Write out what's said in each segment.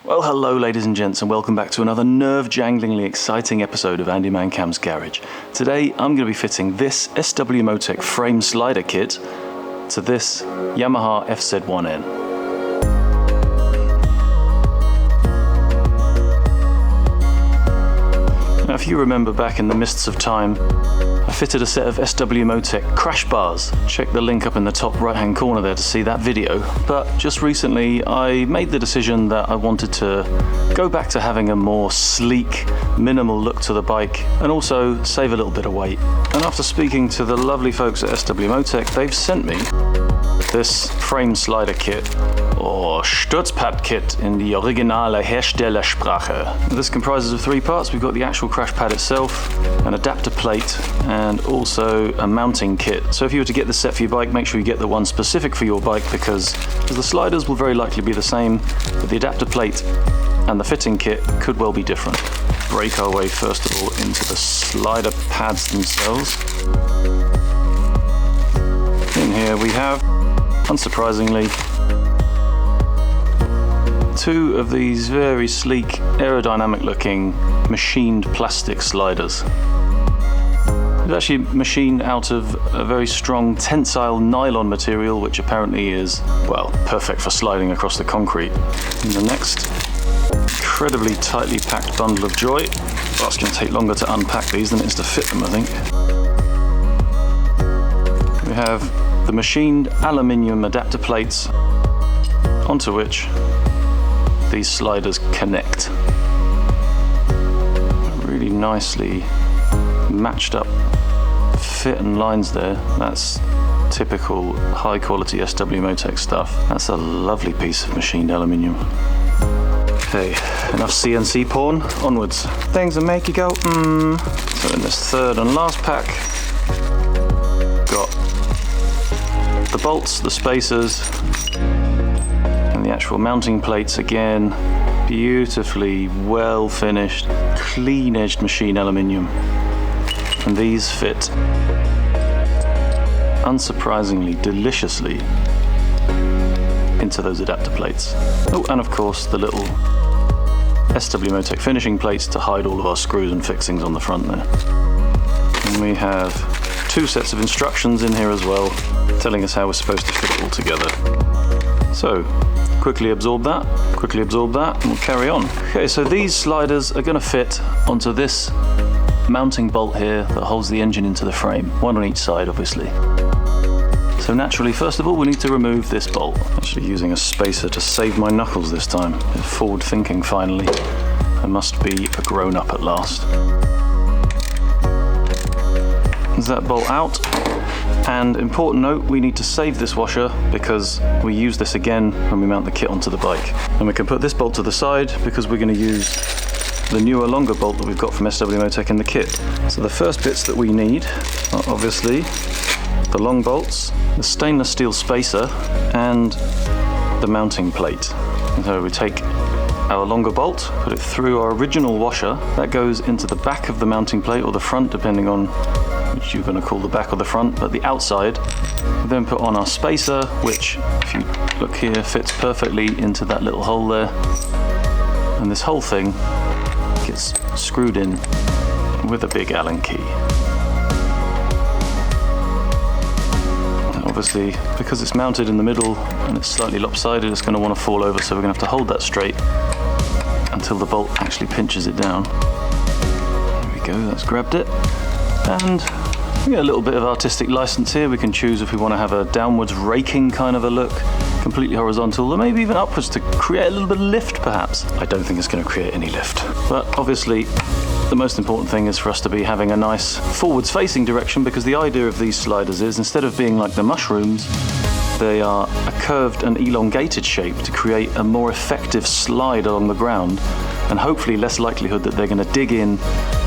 Well, hello ladies and gents, and welcome back to another nerve-janglingly exciting episode of AndyManCam's Garage. Today I'm going to be fitting this SW-Motech frame slider kit to this Yamaha FZ1-N. Now, if you remember back in the mists of time, I fitted a set of SW-Motech crash bars. Check the link up in the top right hand corner there to see that video. But just recently I made the decision that I wanted to go back to having a more sleek, minimal look to the bike and also save a little bit of weight. And after speaking to the lovely folks at SW-Motech, they've sent me this frame slider kit, or Sturzpad kit in the originale Herstellersprache. This comprises of three parts. We've got the actual crash pad itself, an adapter plate, and also a mounting kit. So if you were to get this set for your bike, make sure you get the one specific for your bike, because the sliders will very likely be the same, but the adapter plate and the fitting kit could well be different. Break our way first of all into the slider pads themselves. In here we have, unsurprisingly, two of these very sleek, aerodynamic looking machined plastic sliders. It's actually machined out of a very strong tensile nylon material, which apparently is, well, perfect for sliding across the concrete. And the next incredibly tightly packed bundle of joy. Well, it's going to take longer to unpack these than it is to fit them, I think. We have the machined aluminium adapter plates onto which these sliders connect. Really nicely matched up fit and lines there. That's typical high quality SW-Motech stuff. That's a lovely piece of machined aluminium. Okay, enough CNC porn, onwards. Things that make you go, So in this third and last pack, got the bolts, the spacers, and the actual mounting plates again. Beautifully well finished, clean edged machined aluminium. And these fit, unsurprisingly, deliciously into those adapter plates. Oh, and of course the little SW-Motech finishing plates to hide all of our screws and fixings on the front there. And we have two sets of instructions in here as well, telling us how we're supposed to fit it all together. So, quickly absorb that, and we'll carry on. Okay, so these sliders are going to fit onto this mounting bolt here that holds the engine into the frame, one on each side obviously. So naturally, first of all, we need to remove this bolt. Actually using a spacer to save my knuckles this time. Forward thinking finally. I must be a grown up at last. There's that bolt out. And important note, we need to save this washer because we use this again when we mount the kit onto the bike. And we can put this bolt to the side because we're going to use the newer, longer bolt that we've got from SW-Motech in the kit. So the first bits that we need are obviously the long bolts, the stainless steel spacer, and the mounting plate. And so we take our longer bolt, put it through our original washer. That goes into the back of the mounting plate, or the front, depending on which you're going to call the back or the front, but the outside. We then put on our spacer, which, if you look here, fits perfectly into that little hole there. And this whole thing gets screwed in with a big Allen key. Obviously, because it's mounted in the middle and it's slightly lopsided, it's going to want to fall over, so we're going to have to hold that straight until the bolt actually pinches it down. There we go, that's grabbed it. And we get a little bit of artistic license here. We can choose if we want to have a downwards raking kind of a look, completely horizontal, or maybe even upwards to create a little bit of lift perhaps. I don't think it's going to create any lift. But obviously, the most important thing is for us to be having a nice forwards facing direction, because the idea of these sliders is, instead of being like the mushrooms, they are a curved and elongated shape to create a more effective slide along the ground, and hopefully less likelihood that they're going to dig in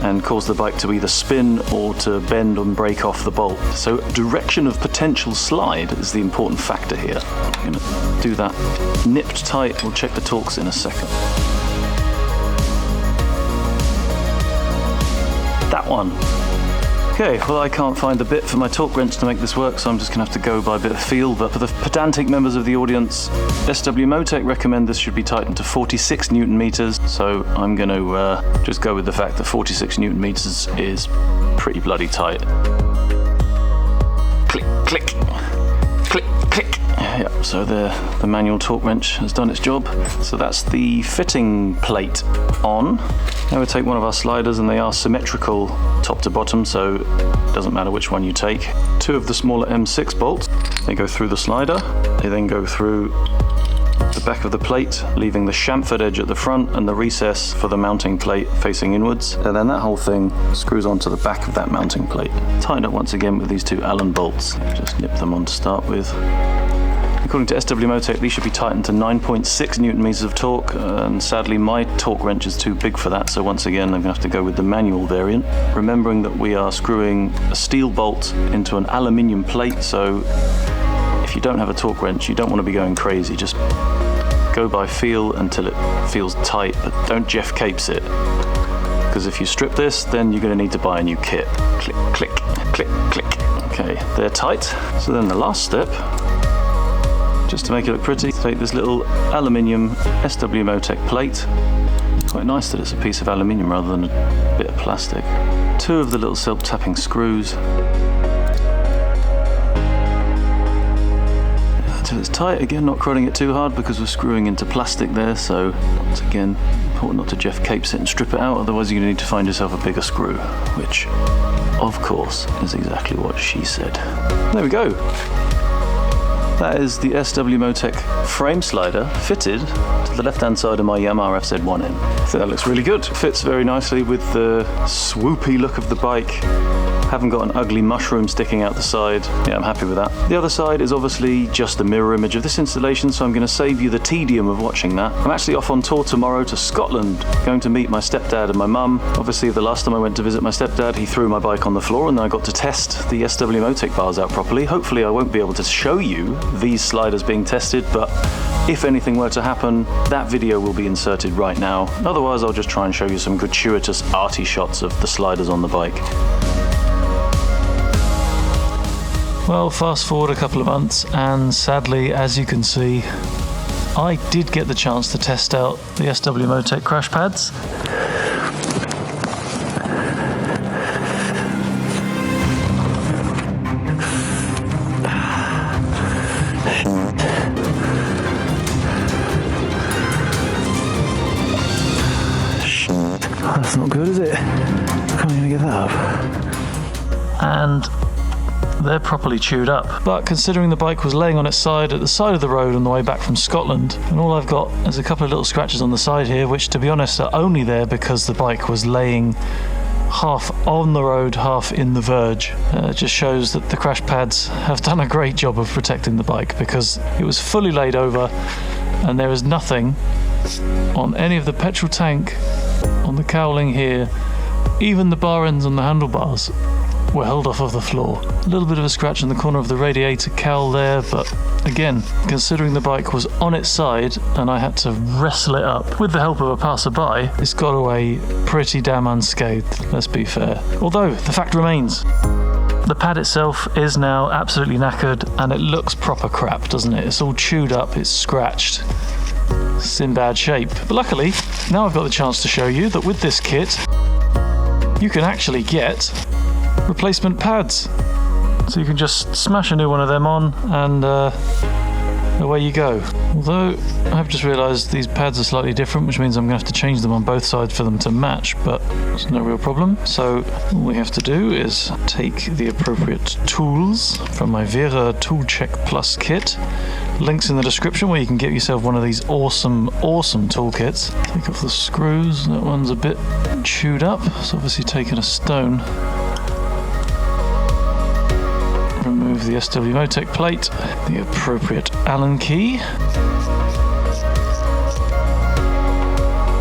and cause the bike to either spin or to bend and break off the bolt. So direction of potential slide is the important factor here. I'm going to do that nipped tight. We'll check the torques in a second. That one. Okay, well I can't find the bit for my torque wrench to make this work, so I'm just going to have to go by a bit of feel, but for the pedantic members of the audience, SW-Motech recommend this should be tightened to 46 Newton meters, so I'm going to just go with the fact that 46 Newton meters is pretty bloody tight. Click, click, click, click. Yeah, so the manual torque wrench has done its job. So that's the fitting plate on. Now we take one of our sliders, and they are symmetrical top to bottom, so it doesn't matter which one you take. Two of the smaller M6 bolts, they go through the slider, they then go through the back of the plate, leaving the chamfered edge at the front and the recess for the mounting plate facing inwards, and then that whole thing screws onto the back of that mounting plate. Tighten it once again with these two Allen bolts. Just nip them on to start with. According to SW-Motech, these should be tightened to 9.6 Newton meters of torque, and sadly my torque wrench is too big for that, so once again I'm going to have to go with the manual variant. Remembering that we are screwing a steel bolt into an aluminium plate, so if you don't have a torque wrench, you don't want to be going crazy. Just go by feel until it feels tight, but don't Jeff Capes it. Because if you strip this, then you're going to need to buy a new kit. Click, click, click, click. Okay, they're tight. So then the last step, just to make it look pretty, take this little aluminium SW-Motech plate. It's quite nice that it's a piece of aluminium rather than a bit of plastic. Two of the little self-tapping screws. Until it's tight, again not prodding it too hard because we're screwing into plastic there, so once again, important not to Jeff Capes it and strip it out, otherwise you're going to need to find yourself a bigger screw, which of course is exactly what she said. There we go. That is the SW-Motech frame slider fitted to the left-hand side of my Yamaha FZ1-N. I think that looks really good. Fits very nicely with the swoopy look of the bike. Haven't got an ugly mushroom sticking out the side. Yeah, I'm happy with that. The other side is obviously just a mirror image of this installation, so I'm going to save you the tedium of watching that. I'm actually off on tour tomorrow to Scotland, going to meet my stepdad and my mum. Obviously, the last time I went to visit my stepdad, he threw my bike on the floor, and then I got to test the SW-Motech bars out properly. Hopefully, I won't be able to show you these sliders being tested, but if anything were to happen, that video will be inserted right now. Otherwise, I'll just try and show you some gratuitous arty shots of the sliders on the bike. Well, fast forward a couple of months, and sadly, as you can see, I did get the chance to test out the SW-Motech crash pads. That's not good, is it? How am I going to get that up? And they're properly chewed up. But considering the bike was laying on its side at the side of the road on the way back from Scotland, and all I've got is a couple of little scratches on the side here, which to be honest are only there because the bike was laying half on the road, half in the verge. It just shows that the crash pads have done a great job of protecting the bike, because it was fully laid over and there is nothing on any of the petrol tank, on the cowling here, even the bar ends on the handlebars were held off of the floor. A little bit of a scratch in the corner of the radiator cowl there, but again, considering the bike was on its side and I had to wrestle it up with the help of a passerby, it's got away pretty damn unscathed, let's be fair. Although, the fact remains, the pad itself is now absolutely knackered and it looks proper crap, doesn't it? It's all chewed up, it's scratched, it's in bad shape. But luckily, now I've got the chance to show you that with this kit, you can actually get replacement pads. So you can just smash a new one of them on and away you go. Although I've just realised these pads are slightly different, which means I'm going to have to change them on both sides for them to match, but it's no real problem. So all we have to do is take the appropriate tools from my Vera Tool Check Plus kit. Links in the description where you can get yourself one of these awesome toolkits. Take off the screws, that one's a bit chewed up, it's obviously taken a stone. Remove the SW-Motech plate, the appropriate Allen key.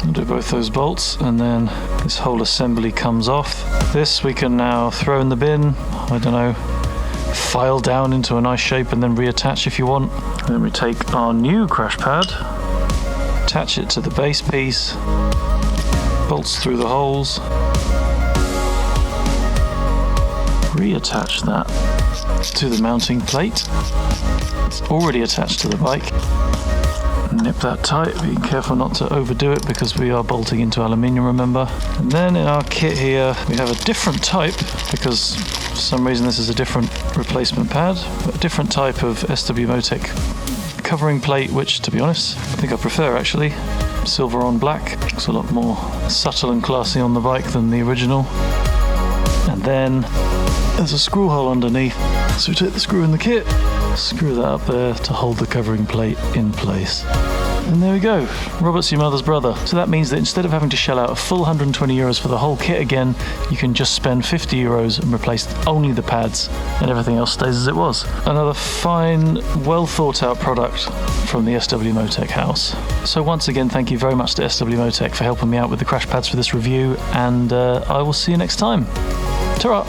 Undo both those bolts, and then this whole assembly comes off. This we can now throw in the bin, I don't know, file down into a nice shape and then reattach if you want. Then we take our new crash pad, attach it to the base piece, bolts through the holes, reattach that to the mounting plate. It's already attached to the bike. Nip that tight, be careful not to overdo it because we are bolting into aluminium, remember. And then in our kit here we have a different type, because for some reason this is a different replacement pad, but a different type of SW-Motech covering plate, which to be honest I think I prefer actually. Silver on black, looks a lot more subtle and classy on the bike than the original. And then there's a screw hole underneath, so we take the screw in the kit, screw that up there to hold the covering plate in place. And there we go, Robert's your mother's brother. So that means that instead of having to shell out a full 120 euros for the whole kit again, you can just spend 50 euros and replace only the pads, and everything else stays as it was. Another fine, well thought out product from the SW-Motech house. So once again, thank you very much to SW-Motech for helping me out with the crash pads for this review, and I will see you next time. Ta-ra!